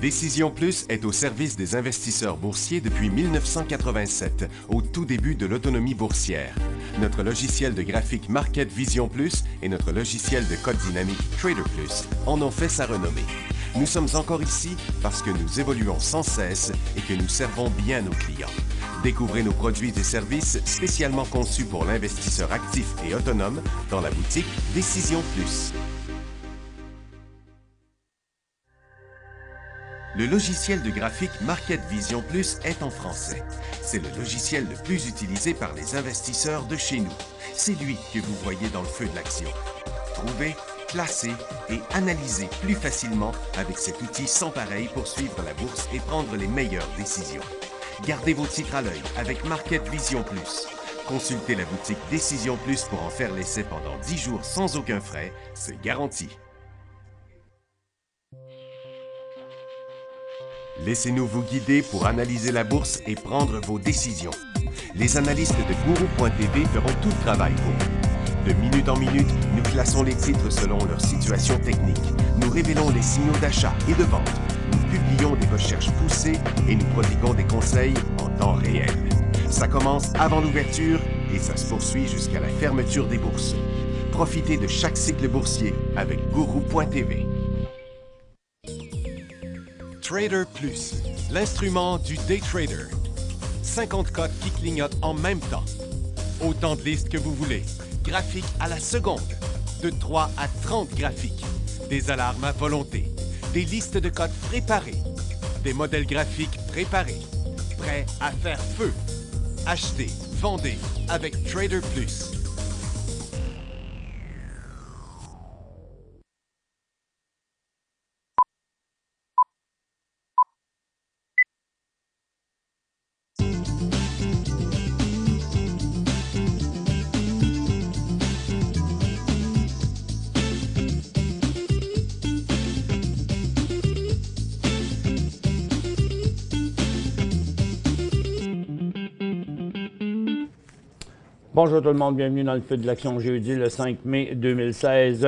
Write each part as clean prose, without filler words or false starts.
Décision Plus est au service des investisseurs boursiers depuis 1987, au tout début de l'autonomie boursière. Notre logiciel de graphique Market Vision Plus et notre logiciel de code dynamique Trader Plus en ont fait sa renommée. Nous sommes encore ici parce que nous évoluons sans cesse et que nous servons bien nos clients. Découvrez nos produits et services spécialement conçus pour l'investisseur actif et autonome dans la boutique Décision Plus. Le logiciel de graphique Market Vision Plus est en français. C'est le logiciel le plus utilisé par les investisseurs de chez nous. C'est lui que vous voyez dans le feu de l'action. Trouvez, classer et analyser plus facilement avec cet outil sans pareil pour suivre la bourse et prendre les meilleures décisions. Gardez vos titres à l'œil avec Market Vision Plus. Consultez la boutique Décision Plus pour en faire l'essai pendant 10 jours sans aucun frais, c'est garanti. Laissez-nous vous guider pour analyser la bourse et prendre vos décisions. Les analystes de Guru.tv feront tout le travail pour vous. De minute en minute, nous classons les titres selon leur situation technique. Nous révélons les signaux d'achat et de vente. Nous publions des recherches poussées et nous prodiguons des conseils en temps réel. Ça commence avant l'ouverture et ça se poursuit jusqu'à la fermeture des bourses. Profitez de chaque cycle boursier avec Guru.tv. Trader Plus, l'instrument du day trader. 50 cotes qui clignotent en même temps. Autant de listes que vous voulez. Graphiques à la seconde. De 3 à 30 graphiques. Des alarmes à volonté. Des listes de cotes préparées. Des modèles graphiques préparés. Prêts à faire feu. Achetez, vendez avec Trader Plus. Bonjour tout le monde, bienvenue dans le feu de l'action jeudi le 5 mai 2016.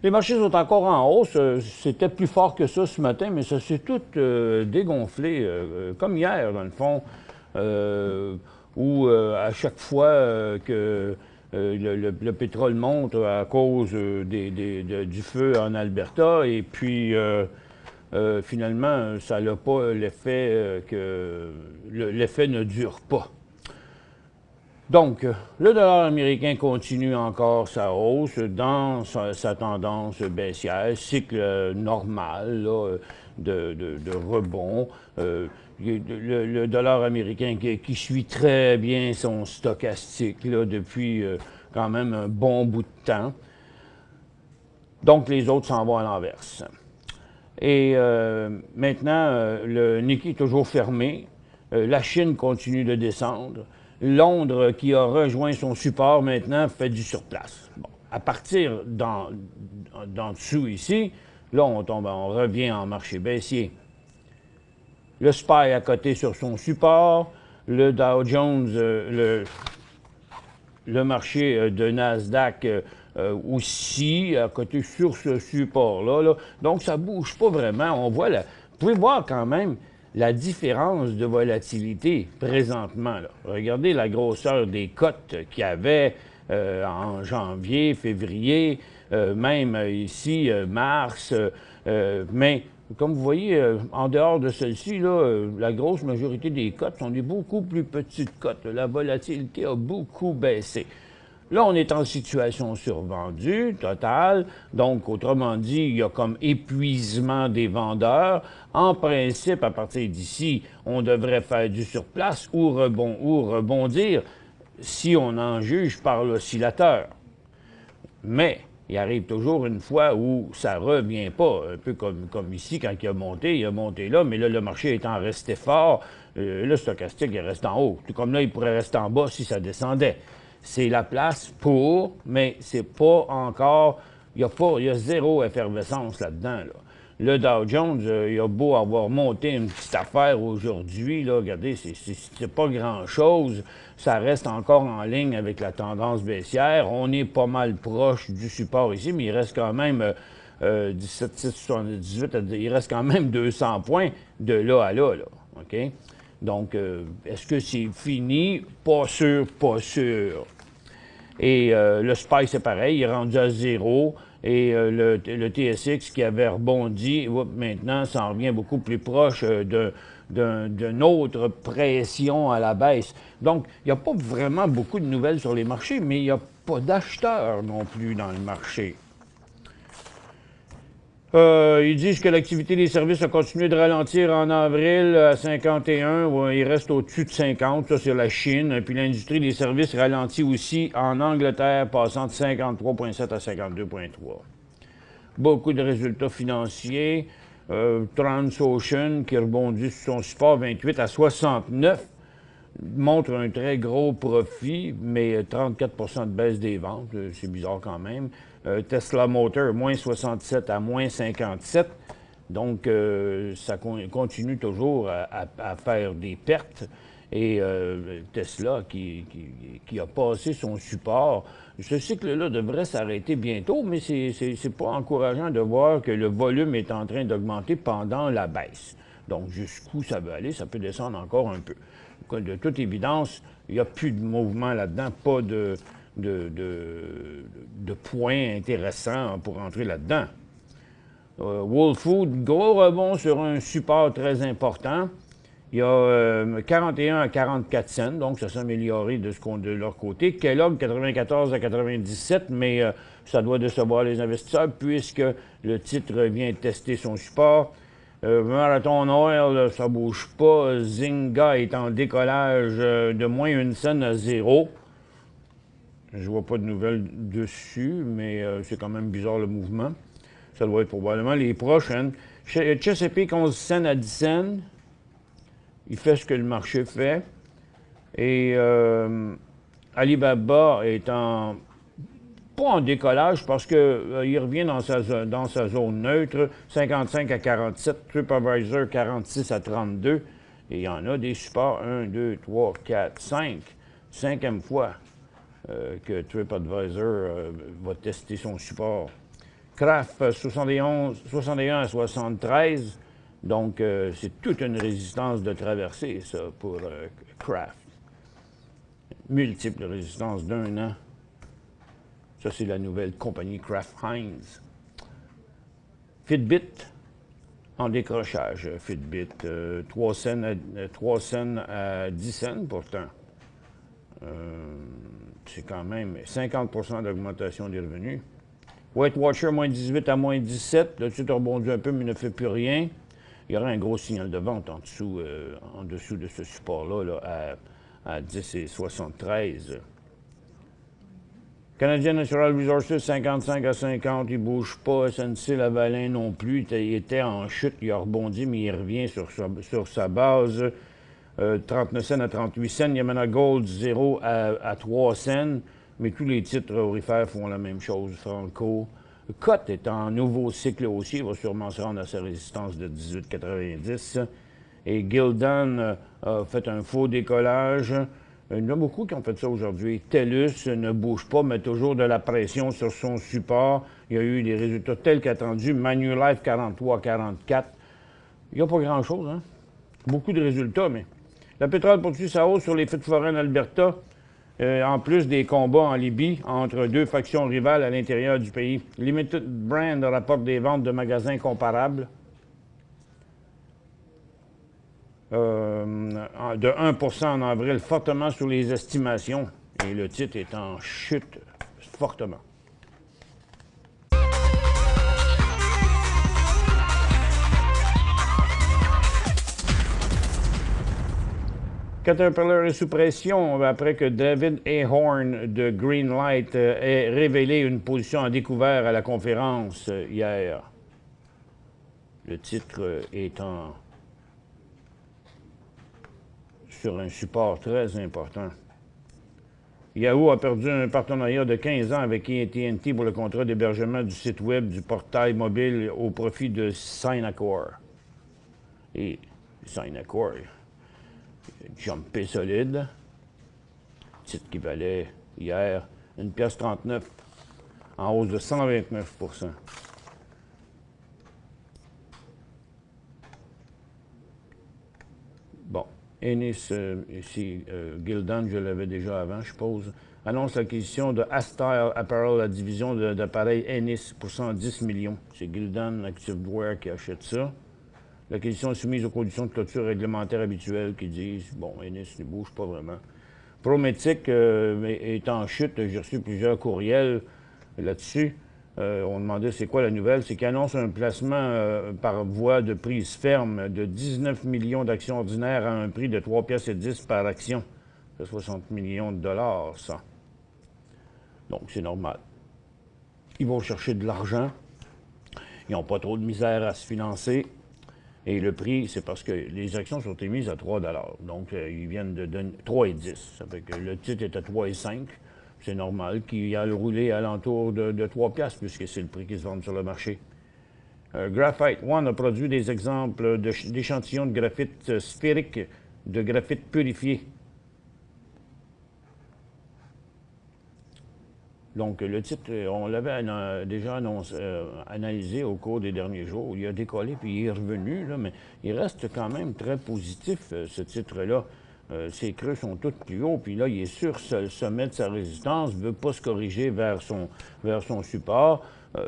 Les marchés sont encore en hausse. C'était plus fort que ça ce matin, mais ça s'est tout dégonflé, comme hier dans le fond, où à chaque fois que le pétrole monte à cause du feu en Alberta, et puis finalement, ça n'a pas l'effet que l'effet ne dure pas. Donc, le dollar américain continue encore sa hausse dans sa tendance baissière, cycle normal là, de rebond. Le dollar américain qui suit très bien son stochastique là, depuis quand même un bon bout de temps. Donc, les autres s'en vont à l'inverse. Et maintenant, le Nikkei est toujours fermé. La Chine continue de descendre. Londres, qui a rejoint son support maintenant, fait du surplace. Bon, à partir d'en dessous ici, là, on revient en marché baissier. Le SPY à côté sur son support, le Dow Jones, le marché de Nasdaq aussi à côté sur ce support-là. Là. Donc, ça ne bouge pas vraiment. On voit, vous pouvez voir quand même la différence de volatilité présentement. Là. Regardez la grosseur des cotes qu'il y avait en janvier, février, même ici, mars. Mais comme vous voyez, en dehors de celle-ci, la grosse majorité des cotes sont des beaucoup plus petites cotes. La volatilité a beaucoup baissé. Là, on est en situation survendue totale, donc autrement dit, il y a comme épuisement des vendeurs. En principe, à partir d'ici, on devrait faire du surplace ou rebondir si on en juge par l'oscillateur. Mais il arrive toujours une fois où ça ne revient pas, un peu comme ici, quand il a monté là, mais là, le marché étant resté fort, le stochastique il reste en haut. Tout comme là, il pourrait rester en bas si ça descendait. C'est la place pour, mais c'est pas encore, il y a zéro effervescence là-dedans. Là. Le Dow Jones, il a beau avoir monté une petite affaire aujourd'hui, là, regardez, c'est pas grand-chose. Ça reste encore en ligne avec la tendance baissière. On est pas mal proche du support ici, mais il reste quand même 17,678, il reste quand même 200 points de là à là, OK? Donc, est-ce que c'est fini? Pas sûr, pas sûr. Et le SPY, c'est pareil, il est rendu à 0. Et le TSX qui avait rebondi, maintenant, ça en revient beaucoup plus proche d'une autre pression à la baisse. Donc, il n'y a pas vraiment beaucoup de nouvelles sur les marchés, mais il n'y a pas d'acheteurs non plus dans le marché. Ils disent que l'activité des services a continué de ralentir en avril à 51. Ouais, il reste au-dessus de 50, ça c'est la Chine. Puis l'industrie des services ralentit aussi en Angleterre, passant de 53,7 à 52,3. Beaucoup de résultats financiers. Transocean, qui rebondit sur son support 28 à 69, montre un très gros profit, mais 34 de baisse des ventes. C'est bizarre quand même. Tesla Motor, moins 67 à moins 57. Donc, ça continue toujours à faire des pertes. Et Tesla, qui a passé son support, ce cycle-là devrait s'arrêter bientôt, mais c'est pas encourageant de voir que le volume est en train d'augmenter pendant la baisse. Donc, jusqu'où ça veut aller, ça peut descendre encore un peu. De toute évidence, il n'y a plus de mouvement là-dedans, pas de points intéressants pour entrer là-dedans. Whole Foods, gros rebond sur un support très important. Il y a 41 à 44 cents, donc ça s'est amélioré de leur côté. Kellogg, 94 à 97, mais ça doit décevoir les investisseurs puisque le titre vient tester son support. Marathon Oil, ça bouge pas. Zynga est en décollage de moins 1 cent à 0. Je vois pas de nouvelles dessus, mais c'est quand même bizarre le mouvement. Ça doit être probablement les prochaines. Chesapeake, 11 cents à 10 cents. Il fait ce que le marché fait. Et Alibaba est pas en décollage parce qu'il revient dans sa zone neutre, 55 à 47, TripAdvisor 46 à 32. Et il y en a des supports, 1, 2, 3, 4, 5. Cinquième fois que TripAdvisor va tester son support. Kraft, 61 à 73. Donc, c'est toute une résistance de traversée, ça, pour Kraft. Multiples résistances d'1 an. Ça, c'est la nouvelle compagnie Kraft Heinz. Fitbit, en décrochage. Fitbit, 3 cents à 10 cents pourtant. C'est quand même 50 d'augmentation des revenus. Weight Watcher, moins 18 à moins 17. Le titre a rebondi un peu, mais ne fait plus rien. Il y aura un gros signal de vente en dessous de ce support-là là, à 10 et 73. Canadian Natural Resources, 55 à 50, il ne bouge pas. SNC-Lavalin non plus, il était en chute, il a rebondi, mais il revient sur sa base. 39 cents à 38 cents. Yamana Gold, 0 à 3 cents. Mais tous les titres aurifères font la même chose. Franco. Cote est en nouveau cycle haussier, il va sûrement se rendre à sa résistance de 18,90. Et Gildan a fait un faux décollage. Il y en a beaucoup qui ont fait ça aujourd'hui. TELUS ne bouge pas, mais toujours de la pression sur son support. Il y a eu des résultats tels qu'attendus. Manulife, 43,44. Il n'y a pas grand-chose, hein? Beaucoup de résultats, mais... Le pétrole poursuit sa hausse sur les feux de forêt en Alberta. En plus des combats en Libye entre deux factions rivales à l'intérieur du pays. Limited Brand rapporte des ventes de magasins comparables de 1 en avril, fortement sous les estimations. Et le titre est en chute fortement. Caterpillar est sous pression après que David Ahern de Greenlight ait révélé une position en découvert à la conférence hier. Le titre est sur un support très important. Yahoo a perdu un partenariat de 15 ans avec AT&T pour le contrat d'hébergement du site web du portail mobile au profit de Synacor. Et Synacor... jumpé solide. Titre qui valait hier 1,39 $, en hausse de 129 %. Ennis, ici, Gildan, je l'avais déjà avant, je suppose, annonce l'acquisition de Astyle Apparel, la division d'appareils Ennis, pour 110 millions. C'est Gildan Activewear qui achète ça. L'acquisition est soumise aux conditions de clôture réglementaires habituelles qui disent, bon, Ennis ne bouge pas vraiment. Prométhique est en chute. J'ai reçu plusieurs courriels là-dessus. On demandait c'est quoi la nouvelle. C'est qu'il annonce un placement par voie de prise ferme de 19 millions d'actions ordinaires à un prix de 3,10 piastres par action. C'est 60 millions de dollars, ça. Donc, c'est normal. Ils vont chercher de l'argent. Ils n'ont pas trop de misère à se financer. Et le prix, c'est parce que les actions sont émises à 3 $. Donc, ils viennent de donner 3,10 $. Ça fait que le titre est à 3,5 $. C'est normal qu'il aille rouler alentour de 3 piastres, puisque c'est le prix qui se vend sur le marché. Graphite One a produit des exemples d'échantillons de graphite sphérique, de graphite purifié. Donc, le titre, on l'avait déjà analysé au cours des derniers jours. Il a décollé, puis il est revenu, là, mais il reste quand même très positif, ce titre-là. Ses creux sont tous plus hauts, puis là, il est sur le sommet de sa résistance, ne veut pas se corriger vers son support.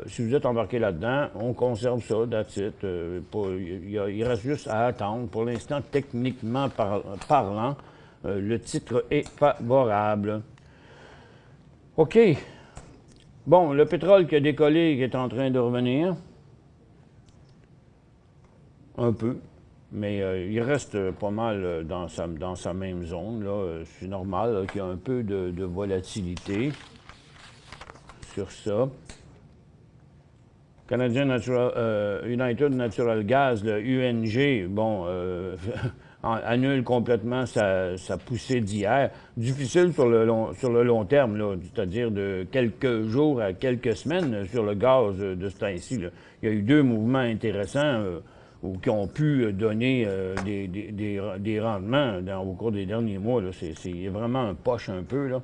Si vous êtes embarqué là-dedans, on conserve ça, that's it. Il reste juste à attendre. Pour l'instant, techniquement parlant, le titre est favorable. OK. Bon, le pétrole qui a décollé, qui est en train de revenir. Un peu. Mais il reste pas mal dans sa même zone. C'est normal qu'il y ait un peu de volatilité sur ça. United Natural Gas, le UNG, bon, annule complètement sa poussée d'hier. Difficile sur le long terme, c'est-à-dire de quelques jours à quelques semaines sur le gaz de ce temps-ci. Il y a eu deux mouvements intéressants ou qui ont pu donner des rendements au cours des derniers mois. C'est vraiment un poche un peu, là.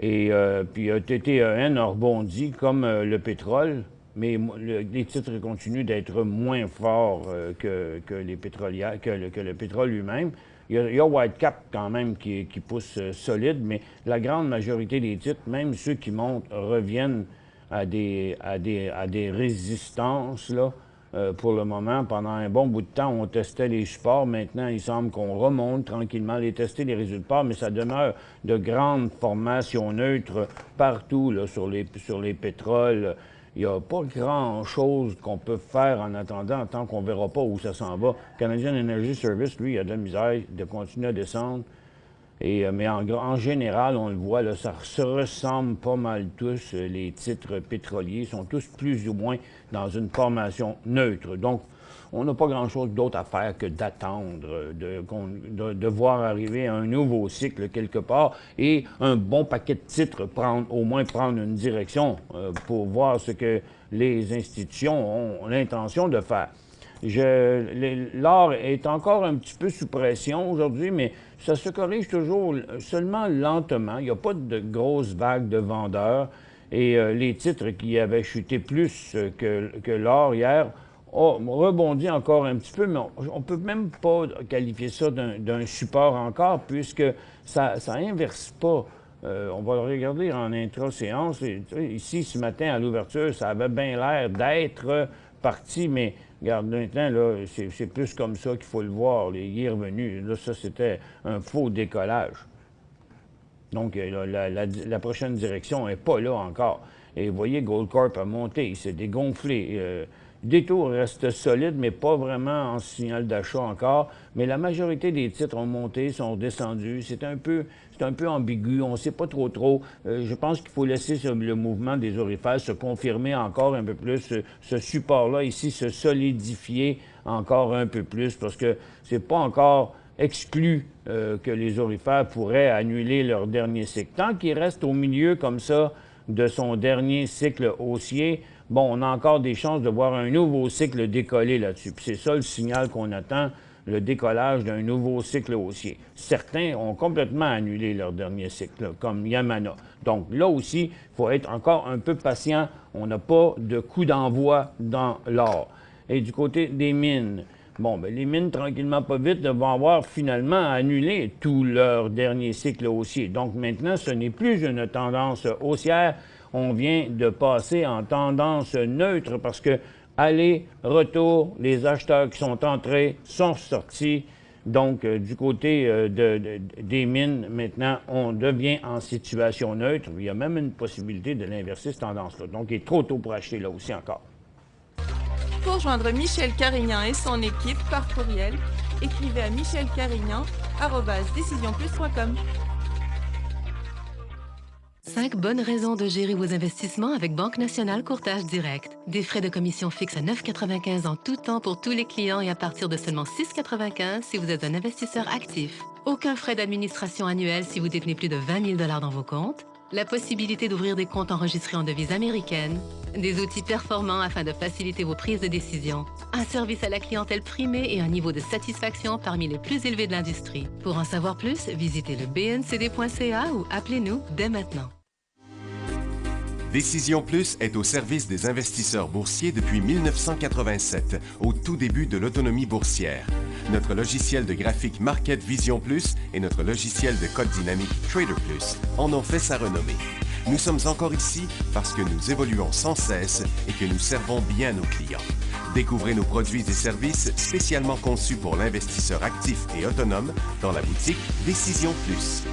Et puis TTEN a rebondi comme le pétrole, mais les titres continuent d'être moins forts que les pétrolières, que le pétrole lui-même. Il y a Whitecap quand même qui pousse solide, mais la grande majorité des titres, même ceux qui montent, reviennent à des résistances, là. Pour le moment, pendant un bon bout de temps, on testait les supports. Maintenant, il semble qu'on remonte tranquillement les tester, les résultats, mais ça demeure de grandes formations neutres partout là, sur les pétroles. Il n'y a pas grand-chose qu'on peut faire en attendant, tant qu'on ne verra pas où ça s'en va. Canadian Energy Service, lui, il a de la misère de continuer à descendre. Mais en général, on le voit, là, ça se ressemble pas mal tous. Les titres pétroliers sont tous plus ou moins dans une formation neutre. Donc, on n'a pas grand-chose d'autre à faire que d'attendre, de voir arriver un nouveau cycle quelque part et un bon paquet de titres, au moins prendre une direction pour voir ce que les institutions ont l'intention de faire. L'or est encore un petit peu sous pression aujourd'hui, mais ça se corrige toujours seulement lentement. Il n'y a pas de grosses vagues de vendeurs. Et les titres qui avaient chuté plus que l'or hier ont rebondi encore un petit peu, mais on ne peut même pas qualifier ça d'un support encore, puisque ça inverse pas. On va le regarder en intra-séance. Ici, ce matin, à l'ouverture, ça avait bien l'air d'être parti, mais regarde, maintenant, là, c'est plus comme ça qu'il faut le voir. Il est revenu. Là, ça, c'était un faux décollage. Donc, la prochaine direction n'est pas là encore. Et vous voyez, Goldcorp a monté, il s'est dégonflé. Détour reste solide, mais pas vraiment en signal d'achat encore. Mais la majorité des titres ont monté, sont descendus. C'est un peu ambigu, on ne sait pas trop. Je pense qu'il faut laisser le mouvement des orifères se confirmer encore un peu plus, ce support-là ici se solidifier encore un peu plus, parce que c'est pas encore exclu que les orifères pourraient annuler leur dernier cycle. Tant qu'ils restent au milieu comme ça de son dernier cycle haussier, bon, on a encore des chances de voir un nouveau cycle décoller là-dessus. Puis c'est ça le signal qu'on attend, le décollage d'un nouveau cycle haussier. Certains ont complètement annulé leur dernier cycle, comme Yamana. Donc là aussi, il faut être encore un peu patient. On n'a pas de coup d'envoi dans l'or. Et du côté des mines, Bon, ben, les mines, tranquillement, pas vite, vont avoir finalement annulé tout leur dernier cycle haussier. Donc maintenant, ce n'est plus une tendance haussière. On vient de passer en tendance neutre parce que aller, retour, les acheteurs qui sont entrés sont sortis. Donc, du côté des mines, maintenant, on devient en situation neutre. Il y a même une possibilité de l'inverser, cette tendance-là. Donc, il est trop tôt pour acheter là aussi encore. Pour joindre Michel Carignan et son équipe par courriel, écrivez à michelcarignan@decisionplus.com. 5 bonnes raisons de gérer vos investissements avec Banque Nationale Courtage Direct. Des frais de commission fixes à 9,95 en tout temps pour tous les clients et à partir de seulement 6,95 si vous êtes un investisseur actif. Aucun frais d'administration annuel si vous détenez plus de 20 000 $ dans vos comptes. La possibilité d'ouvrir des comptes enregistrés en devise américaine. Des outils performants afin de faciliter vos prises de décision. Un service à la clientèle primé et un niveau de satisfaction parmi les plus élevés de l'industrie. Pour en savoir plus, visitez le bncd.ca ou appelez-nous dès maintenant. Décision Plus est au service des investisseurs boursiers depuis 1987, au tout début de l'autonomie boursière. Notre logiciel de graphique Market Vision Plus et notre logiciel de code dynamique Trader Plus en ont fait sa renommée. Nous sommes encore ici parce que nous évoluons sans cesse et que nous servons bien nos clients. Découvrez nos produits et services spécialement conçus pour l'investisseur actif et autonome dans la boutique Décision Plus.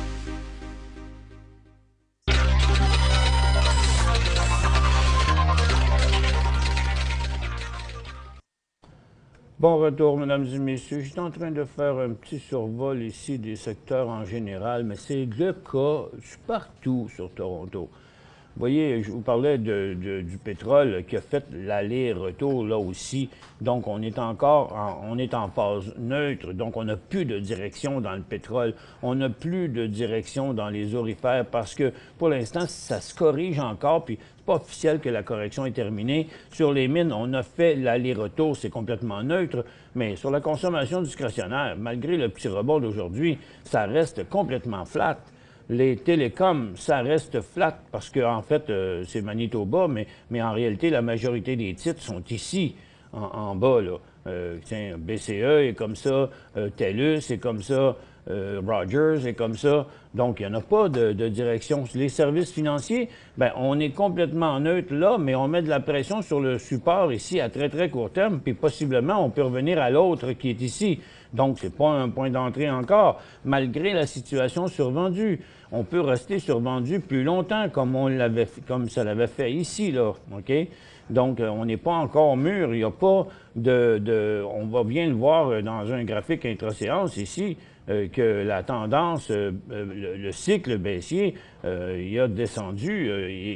Bon retour, mesdames et messieurs. Je suis en train de faire un petit survol ici des secteurs en général, mais c'est le cas partout sur Toronto. Vous voyez, je vous parlais du pétrole qui a fait l'aller-retour là aussi. Donc, on est en phase neutre. Donc, on n'a plus de direction dans le pétrole. On n'a plus de direction dans les aurifères parce que, pour l'instant, ça se corrige encore. Puis, c'est pas officiel que la correction est terminée. Sur les mines, on a fait l'aller-retour. C'est complètement neutre. Mais sur la consommation discrétionnaire, malgré le petit rebond d'aujourd'hui, ça reste complètement flat. Les télécoms, ça reste flat parce qu'en fait, c'est Manitoba, mais en réalité, la majorité des titres sont ici, en bas. Là. Tiens, BCE est comme ça, TELUS est comme ça, Rogers est comme ça. Donc, il n'y en a pas de direction. Les services financiers, bien, on est complètement neutre là, mais on met de la pression sur le support ici à très, très court terme, puis possiblement, on peut revenir à l'autre qui est ici. Donc, ce n'est pas un point d'entrée encore, malgré la situation survendue. On peut rester survendu plus longtemps, comme ça l'avait fait ici, là, OK? Donc, on n'est pas encore mûr. Il n'y a pas on va bien le voir dans un graphique intra-séance ici, que la tendance, le cycle baissier, il a descendu.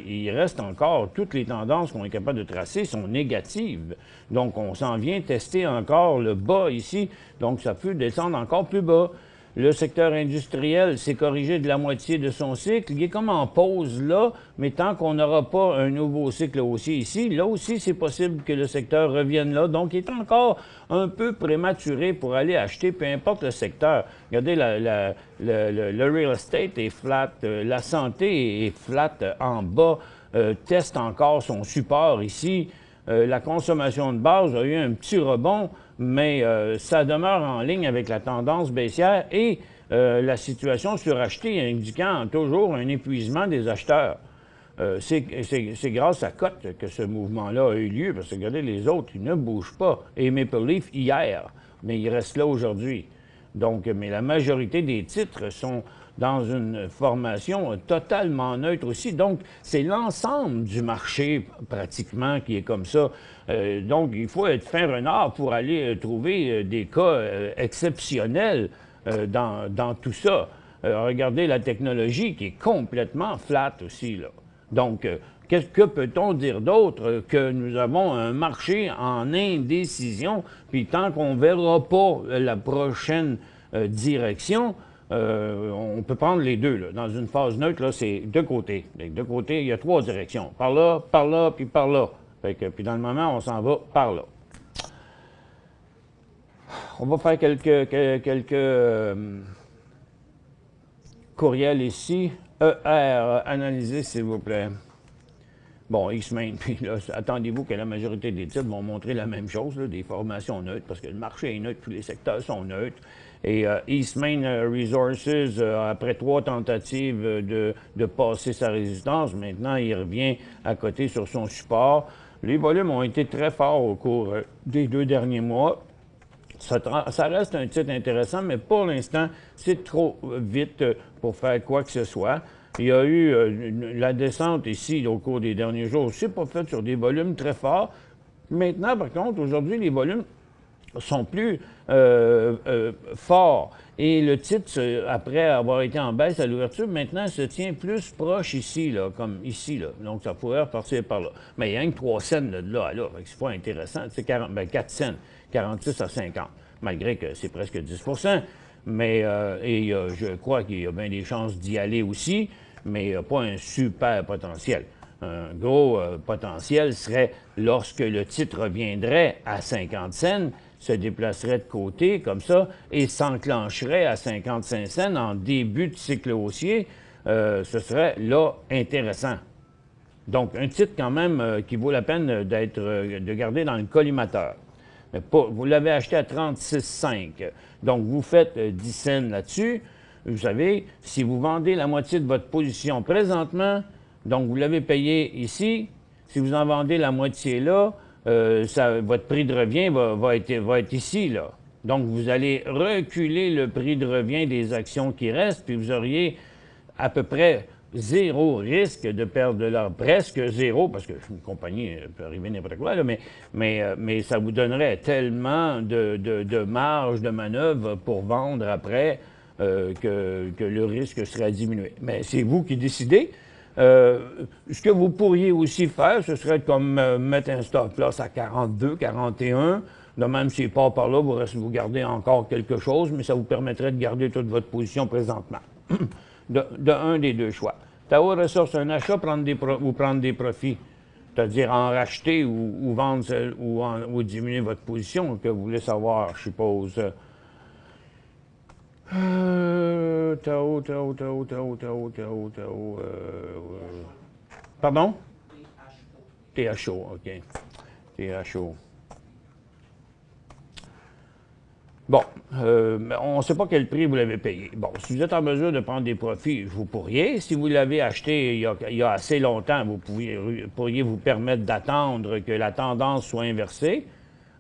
Il reste encore, toutes les tendances qu'on est capable de tracer sont négatives. Donc, on s'en vient tester encore le bas ici. Donc, ça peut descendre encore plus bas. Le secteur industriel s'est corrigé de la moitié de son cycle. Il est comme en pause là, mais tant qu'on n'aura pas un nouveau cycle haussier ici, là aussi, c'est possible que le secteur revienne là. Donc, il est encore un peu prématuré pour aller acheter, peu importe le secteur. Regardez, le real estate est flat, la santé est flat en bas, teste encore son support ici. La consommation de base a eu un petit rebond, mais ça demeure en ligne avec la tendance baissière et la situation surachetée indiquant toujours un épuisement des acheteurs. C'est grâce à Cote que ce mouvement-là a eu lieu, parce que regardez, les autres, ils ne bougent pas. Et Maple Leaf hier, mais ils restent là aujourd'hui. Donc, mais la majorité des titres sont dans une formation totalement neutre aussi. Donc, c'est l'ensemble du marché, pratiquement, qui est comme ça. Donc, il faut être fin renard pour aller trouver des cas exceptionnels dans tout ça. Regardez la technologie qui est complètement flat aussi, là. Donc, que peut-on dire d'autre que nous avons un marché en indécision, puis tant qu'on ne verra pas la prochaine direction, on peut prendre les deux. Là. Dans une phase neutre, là, c'est deux côtés. De côté, il y a trois directions. Par là, puis par là. Puis dans le moment, on s'en va par là. On va faire quelques courriels ici. ER, analysez, s'il vous plaît. Bon, Eastmain, puis là, attendez-vous que la majorité des titres vont montrer la même chose, là, des formations neutres, parce que le marché est neutre, tous les secteurs sont neutres. Et Eastmain Resources, après 3 tentatives de passer sa résistance, maintenant, il revient à côté sur son support. Les volumes ont été très forts au cours des 2 derniers mois. Ça reste un titre intéressant, mais pour l'instant, c'est trop vite pour faire quoi que ce soit. Il y a eu la descente ici au cours des derniers jours. C'est pas fait sur des volumes très forts. Maintenant, par contre, aujourd'hui, les volumes sont plus forts. Et le titre, après avoir été en baisse à l'ouverture, maintenant se tient plus proche ici, là, comme ici. Là. Donc, ça pourrait repartir par là. Mais il y a rien que 3 cents de là à là. C'est pas intéressant. C'est 4 cents, 46 à 50, malgré que c'est presque 10 %. Mais je crois qu'il y a bien des chances d'y aller aussi, mais il n'y a pas un super potentiel. Un gros potentiel serait lorsque le titre reviendrait à 50 cents, se déplacerait de côté comme ça et s'enclencherait à 55 cents en début de cycle haussier. Ce serait là intéressant. Donc, un titre quand même qui vaut la peine de garder dans le collimateur. Mais vous l'avez acheté à 36,5. Donc, vous faites 10 cents là-dessus. Vous savez, si vous vendez la moitié de votre position présentement, donc vous l'avez payé ici, si vous en vendez la moitié là, votre prix de revient va être ici, là. Donc, vous allez reculer le prix de revient des actions qui restent, puis vous auriez à peu près 0 risque de perdre de l'or, presque 0, parce qu'une compagnie peut arriver n'importe quoi, là, mais ça vous donnerait tellement de marge de manœuvre pour vendre après que le risque serait diminué. Mais c'est vous qui décidez. Ce que vous pourriez aussi faire, ce serait comme mettre un stop-loss à 42, 41. De même, s'il part par là, vous gardez encore quelque chose, mais ça vous permettrait de garder toute votre position présentement. de un des 2 choix. Tao Ressources, un achat ou prendre des profits. C'est-à-dire en racheter ou vendre ou diminuer votre position, que vous voulez savoir, je suppose. Tao. Pardon? THO, OK. THO. Bon, on ne sait pas quel prix vous l'avez payé. Bon, si vous êtes en mesure de prendre des profits, vous pourriez. Si vous l'avez acheté il y a assez longtemps, vous pourriez vous permettre d'attendre que la tendance soit inversée,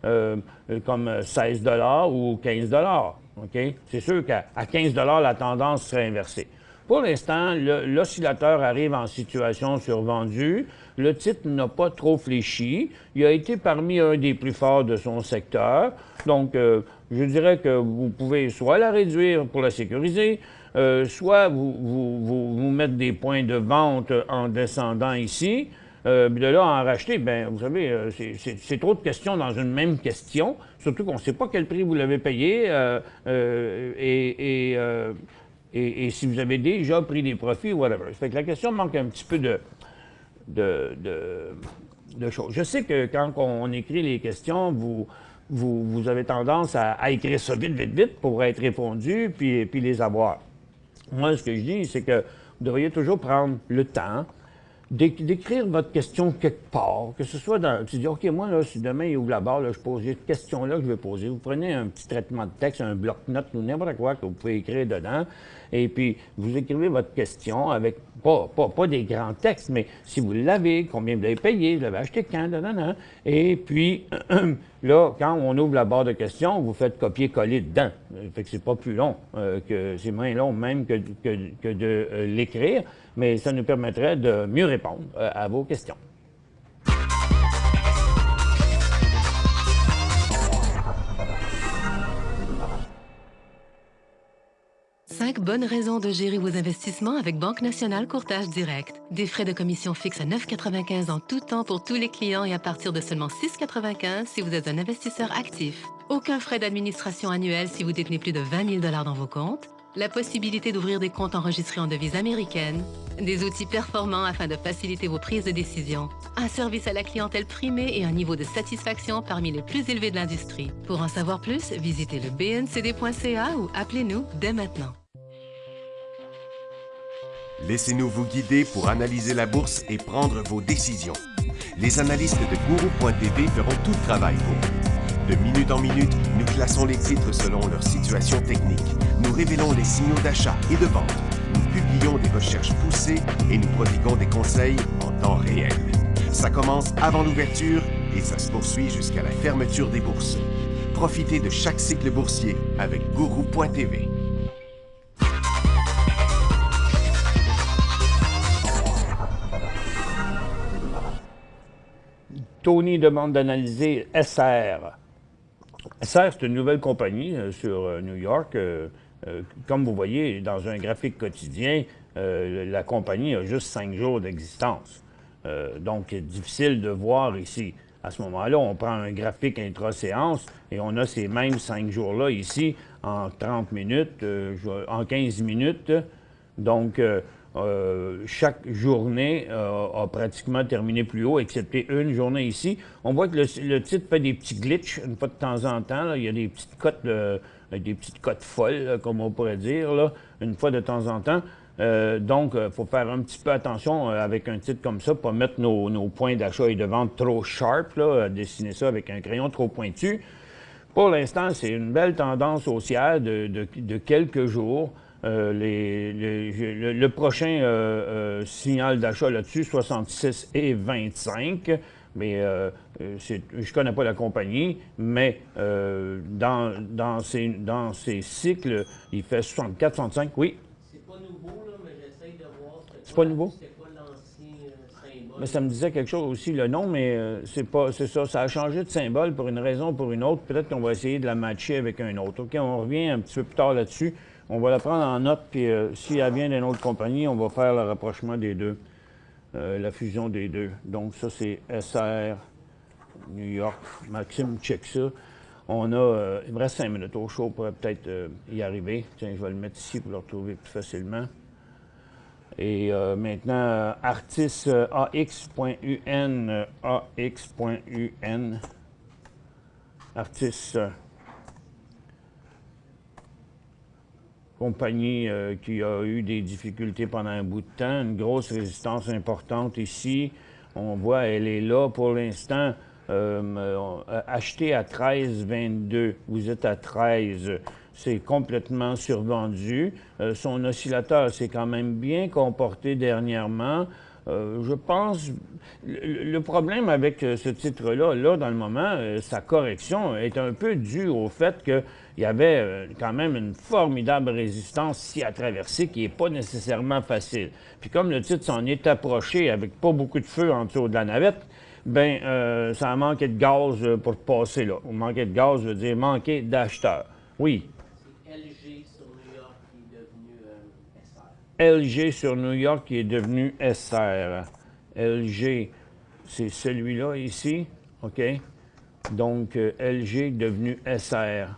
comme 16 $ ou 15 $. OK? C'est sûr qu'à 15 $ la tendance serait inversée. Pour l'instant, l'oscillateur arrive en situation survendue. Le titre n'a pas trop fléchi. Il a été parmi un des plus forts de son secteur. Donc, je dirais que vous pouvez soit la réduire pour la sécuriser, soit vous mettre des points de vente en descendant ici. De là, en racheter, bien, vous savez, c'est trop de questions dans une même question, surtout qu'on ne sait pas quel prix vous l'avez payé et si vous avez déjà pris des profits ou whatever. Ça fait que la question manque un petit peu de choses. Je sais que quand on écrit les questions, vous avez tendance à écrire ça vite pour être répondu puis les avoir. Moi, ce que je dis, c'est que vous devriez toujours prendre le temps d'écrire votre question quelque part, que ce soit dans... Tu dis, OK, moi, là, si demain il ouvre la barre, là, je pose cette question-là que je vais poser. Vous prenez un petit traitement de texte, un bloc-notes ou n'importe quoi que vous pouvez écrire dedans, et puis vous écrivez votre question avec, pas des grands textes, mais si vous l'avez, combien vous l'avez payé, vous l'avez acheté quand, et puis, là, quand on ouvre la barre de questions, vous faites copier-coller dedans. Fait que c'est pas plus long, c'est moins long même que de l'écrire, mais ça nous permettrait de mieux répondre à vos questions. Cinq bonnes raisons de gérer vos investissements avec Banque Nationale Courtage Direct. Des frais de commission fixes à 9,95 en tout temps pour tous les clients et à partir de seulement 6,95 si vous êtes un investisseur actif. Aucun frais d'administration annuel si vous détenez plus de 20 000 $ dans vos comptes. La possibilité d'ouvrir des comptes enregistrés en devise américaine. Des outils performants afin de faciliter vos prises de décision. Un service à la clientèle primé et un niveau de satisfaction parmi les plus élevés de l'industrie. Pour en savoir plus, visitez le bncd.ca ou appelez-nous dès maintenant. Laissez-nous vous guider pour analyser la bourse et prendre vos décisions. Les analystes de Guru.tv feront tout le travail pour vous. De minute en minute, nous classons les titres selon leur situation technique. Nous révélons les signaux d'achat et de vente. Nous publions des recherches poussées et nous prodiguons des conseils en temps réel. Ça commence avant l'ouverture et ça se poursuit jusqu'à la fermeture des bourses. Profitez de chaque cycle boursier avec Guru.tv. Tony demande d'analyser SR. SR, c'est une nouvelle compagnie sur New York. Comme vous voyez dans un graphique quotidien, la compagnie a juste 5 jours d'existence. Donc, c'est difficile de voir ici. À ce moment-là, on prend un graphique intra-séance et on a ces mêmes 5 jours-là ici en 30 minutes, en 15 minutes. Donc, chaque journée a pratiquement terminé plus haut, excepté une journée ici. On voit que le titre fait des petits glitches une fois de temps en temps. Là. Il y a des petites cotes folles, là, comme on pourrait dire, là, une fois de temps en temps. Donc, il faut faire un petit peu attention avec un titre comme ça, pas mettre nos points d'achat et de vente trop sharp, là, dessiner ça avec un crayon trop pointu. Pour l'instant, c'est une belle tendance haussière de quelques jours. Le prochain signal d'achat là-dessus, 66 et 25. Mais je ne connais pas la compagnie, mais dans ces cycles, il fait 64, 65, oui. C'est pas nouveau, là, mais j'essaye de voir. C'est pas nouveau? C'était quoi l'ancien symbole? Mais ça me disait quelque chose aussi, le nom, mais c'est ça. Ça a changé de symbole pour une raison ou pour une autre. Peut-être qu'on va essayer de la matcher avec un autre. OK, on revient un petit peu plus tard là-dessus. On va la prendre en note, puis si elle vient d'une autre compagnie, on va faire le rapprochement des deux, la fusion des deux. Donc ça, c'est SR, New York. Maxime, check ça. On a, il me reste 5 minutes au show, on pourrait peut-être y arriver. Tiens, je vais le mettre ici pour le retrouver plus facilement. Et maintenant, Artis AX.UN, AX.UN, Artis, compagnie qui a eu des difficultés pendant un bout de temps, une grosse résistance importante ici. On voit, elle est là pour l'instant. Acheté à 13,22, vous êtes à 13, c'est complètement survendu. Son oscillateur s'est quand même bien comporté dernièrement. Je pense, le problème avec ce titre-là, là, dans le moment, sa correction est un peu due au fait qu'il y avait quand même une formidable résistance ici à traverser qui n'est pas nécessairement facile. Puis comme le titre s'en est approché avec pas beaucoup de feu en dessous de la navette, bien, ça a manqué de gaz pour passer là. Manquer de gaz veut dire manquer d'acheteurs. Oui. C'est LG sur New York qui est devenu SR. LG sur New York qui est devenu SR. LG, c'est celui-là ici, OK? Donc, LG devenu SR.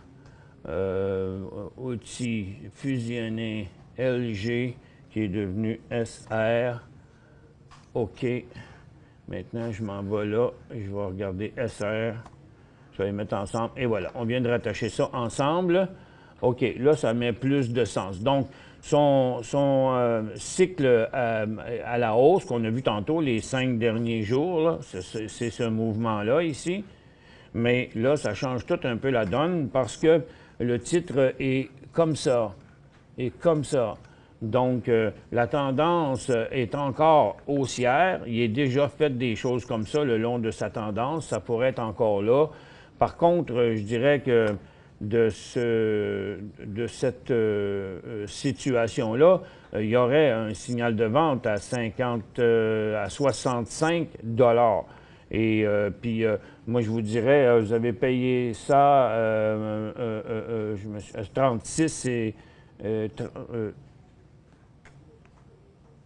Outils fusionnés, LG qui est devenu SR. OK. Maintenant, je m'en vais là et je vais regarder SR. Je vais les mettre ensemble. Et voilà, on vient de rattacher ça ensemble. OK, là, ça met plus de sens. Donc, son cycle à la hausse qu'on a vu tantôt les 5 derniers jours, c'est ce mouvement-là ici. Mais là, ça change tout un peu la donne parce que le titre est comme ça. Et comme ça. Donc, la tendance est encore haussière. Il est déjà fait des choses comme ça le long de sa tendance. Ça pourrait être encore là. Par contre, je dirais que de cette situation-là, il y aurait un signal de vente à 65 $. Et puis, moi, je vous dirais, vous avez payé ça, 36 et...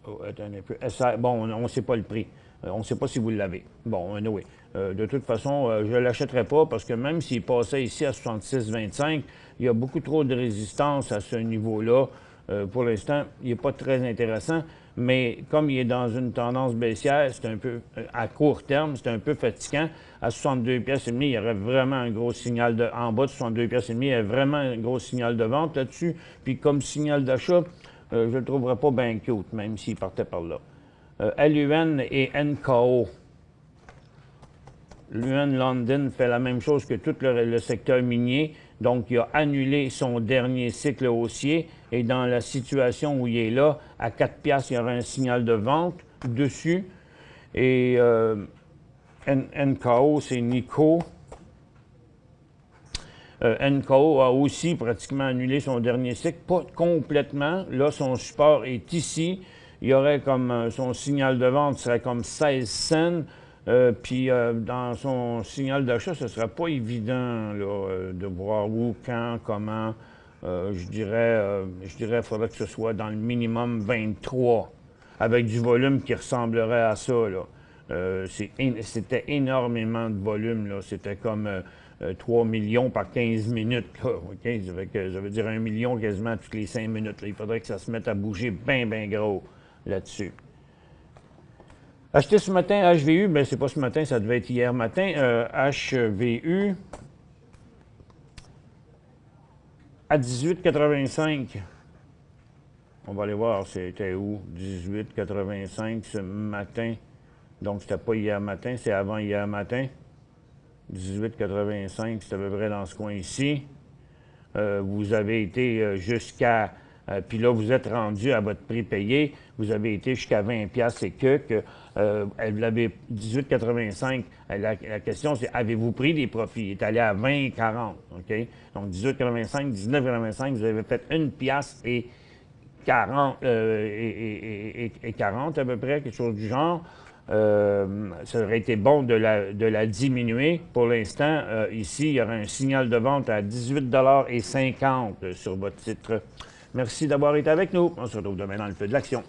Oh, attendez un peu. Bon, on ne sait pas le prix. On ne sait pas si vous l'avez. Bon, anyway. De toute façon, je ne l'achèterai pas parce que même s'il passait ici à 66,25, il y a beaucoup trop de résistance à ce niveau-là. Pour l'instant, il n'est pas très intéressant. Mais comme il est dans une tendance baissière, c'est un peu, à court terme, c'est un peu fatigant. À 62 pièces et demi, il y aurait vraiment un gros signal de... En bas de 62 pièces et demi, il y a vraiment un gros signal de vente là-dessus. Puis comme signal d'achat, je ne le trouverais pas bien cute, même s'il partait par là. LUN et NKO. L'UN London fait la même chose que tout le secteur minier. Donc, il a annulé son dernier cycle haussier. Et dans la situation où il est là, à 4 piastres, il y aura un signal de vente dessus. Et NKO, c'est Nico. NKO a aussi pratiquement annulé son dernier cycle. Pas complètement. Là, son support est ici. Il y aurait comme son signal de vente serait comme 16 cents. Puis dans son signal d'achat, ce ne serait pas évident là, de voir où, quand, comment. Je dirais, il faudrait que ce soit dans le minimum 23, avec du volume qui ressemblerait à ça. C'était énormément de volume. C'était comme 3 millions par 15 minutes. Là, okay? Ça veut dire 1 million quasiment toutes les 5 minutes. Là. Il faudrait que ça se mette à bouger bien, bien gros là-dessus. Acheté ce matin, HVU, bien, c'est pas ce matin, ça devait être hier matin. HVU à 18,85. On va aller voir, c'était où? 18,85 ce matin. Donc, c'était pas hier matin, c'est avant hier matin. 18,85, c'est à peu près dans ce coin ici. Vous avez été jusqu'à... puis là, vous êtes rendu à votre prix payé. Vous avez été jusqu'à 20 piastres et que elle l'avait 18,85. La question, c'est avez-vous pris des profits? Il est allé à 20,40. OK? Donc, 18,85, 19,85, vous avez fait 1 piastre et 40, et 40 à peu près, quelque chose du genre. Ça aurait été bon de la diminuer. Pour l'instant, ici, il y aura un signal de vente à 18,50 sur votre titre. Merci d'avoir été avec nous. On se retrouve demain dans le feu de l'action.